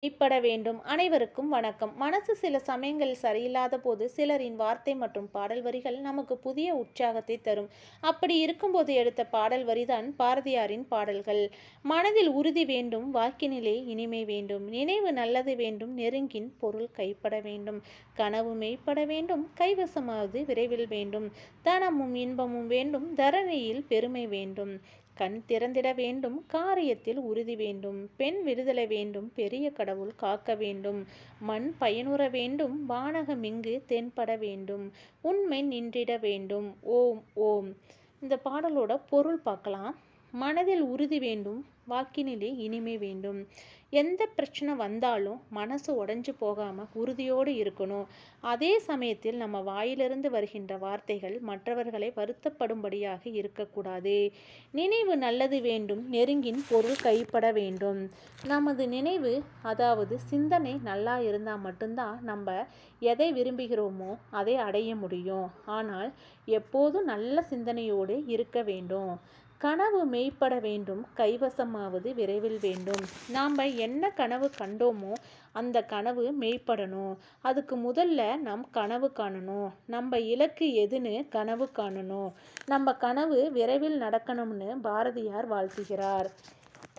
மெய்ப்பட வேண்டும். அனைவருக்கும் வணக்கம். மனசு சில சமயங்களில் சரியில்லாத போது சிலரின் வார்த்தை மற்றும் பாடல் வரிகள் நமக்கு புதிய உற்சாகத்தை தரும். அப்படி இருக்கும்போது எடுத்த பாடல் வரிதான் பாரதியாரின் பாடல்கள். மனதில் உறுதி வேண்டும், வாக்கினிலே இனிமை வேண்டும், நினைவு நல்லது வேண்டும், நெருங்கின் பொருள் கைப்பட வேண்டும், கனவு மெய்ப்பட வேண்டும், கைவசமாவது விரைவில் வேண்டும், தனமும் இன்பமும் வேண்டும், தரணியில் பெருமை வேண்டும், கண் திறந்திட வேண்டும், காரியத்தில் உறுதி வேண்டும், பெண் விடுதலை வேண்டும், பெரிய கடவுள் காக்க வேண்டும், மண் பயனுற வேண்டும், வானகம் இங்கு தென்பட வேண்டும், உண்மை நின்றிட வேண்டும். ஓம் ஓம். இந்த பாடலோட பொருள் பார்க்கலாம். மனதில் உறுதி வேண்டும், வாக்கினிலே இனிமை வேண்டும். எந்த பிரச்சனை வந்தாலும் மனசு உடைஞ்சு போகாமல் உறுதியோடு இருக்கணும். அதே சமயத்தில் நம்ம வாயிலிருந்து வருகின்ற வார்த்தைகள் மற்றவர்களை வருத்தப்படும்படியாக இருக்கக்கூடாது. நினைவு நல்லது வேண்டும், நெருங்கின் பொருள் கைப்பட வேண்டும். நமது நினைவு, அதாவது சிந்தனை நல்லா இருந்தால் மட்டும்தான் நம்ம எதை விரும்புகிறோமோ அதை அடைய முடியும். ஆனால் எப்போதும் நல்ல சிந்தனையோடு இருக்க வேண்டும். கனவு மெய்ப்பட வேண்டும், கைவசமாவது விரைவில் வேண்டும். நாம் என்ன கனவு கண்டோமோ அந்த கனவு மெய்ப்படணும். அதுக்கு முதல்ல நாம் கனவு காணணும். நம்ம இலக்கு எதுன்னு கனவு காணணும். நம்ம கனவு விரைவில் நடக்கணும்னு பாரதியார் வாழ்த்துகிறார்.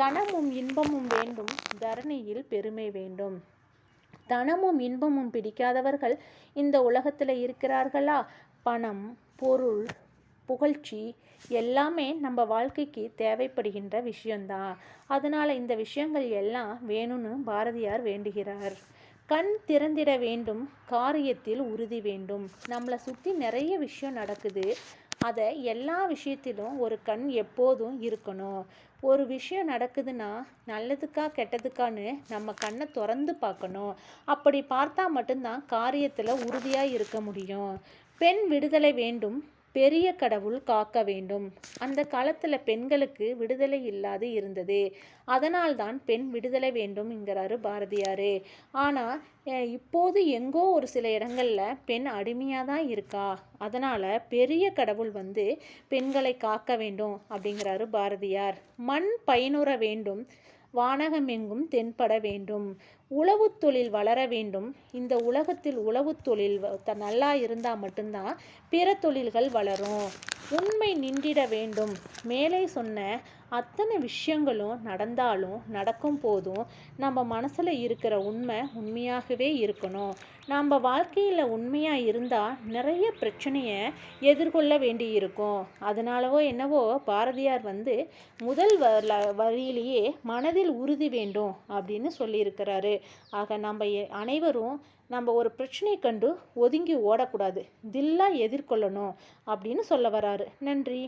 தனமும் இன்பமும் வேண்டும், தரணியில் பெருமை வேண்டும். தனமும் இன்பமும் பிடிக்காதவர்கள் இந்த உலகத்தில் இருக்கிறார்களா? பணம், பொருள், புகழ்ச்சி எல்லாமே நம்ம வாழ்க்கைக்கு தேவைப்படுகின்ற விஷயந்தான். அதனால் இந்த விஷயங்கள் எல்லாம் வேணும்னு பாரதியார் வேண்டுகிறார். கண் திறந்திட வேண்டும், காரியத்தில் உறுதி வேண்டும். நம்மளை சுற்றி நிறைய விஷயம் நடக்குது. அதை எல்லா விஷயத்திலும் ஒரு கண் எப்போதும் இருக்கணும். ஒரு விஷயம் நடக்குதுன்னா நல்லதுக்கா கெட்டதுக்கான்னு நம்ம கண்ணை திறந்து பார்க்கணும். அப்படி பார்த்தா மட்டும்தான் காரியத்தில் உறுதியாக இருக்க முடியும். பெண் விடுதலை வேண்டும், பெரிய கடவுள் காக்க வேண்டும். அந்த காலத்தில் பெண்களுக்கு விடுதலை இல்லாது இருந்தது. அதனால்தான் பெண் விடுதலை வேண்டும்ங்கிறாரு பாரதியார். ஆனால் இப்போது எங்கோ ஒரு சில இடங்களில் பெண் அடிமையாக தான் இருக்கா. அதனால் பெரிய கடவுள் பெண்களை காக்க வேண்டும் அப்படிங்கிறாரு பாரதியார். மண் பயனுற வேண்டும், வானகம் எங்கும் தென்பட வேண்டும், உழவு தொழில் வளர வேண்டும். இந்த உலகத்தில் உழவு தொழில் நல்லா இருந்தால் மட்டும்தான் பிற தொழில்கள் வளரும். உண்மை நின்றிட வேண்டும். மேலே சொன்ன அத்தனை விஷயங்களும் நடந்தாலும் நடக்கும் போதும் நம்ம மனசில் இருக்கிற உண்மை உண்மையாகவே இருக்கணும். நம்ம வாழ்க்கையில் உண்மையாக இருந்தால் நிறைய பிரச்சனையை எதிர்கொள்ள வேண்டி இருக்கும். அதனாலவோ என்னவோ பாரதியார் முதல் வரியிலேயே மனதில் உறுதி வேண்டும் அப்படின்னு சொல்லியிருக்கிறாரு. ஆக நம்ம அனைவரும் நம்ம ஒரு பிரச்சனையை கண்டு ஒதுங்கி ஓடக்கூடாது, தில்லா எதிர்கொள்ளணும் அப்படின்னு சொல்ல வராரு. நன்றி.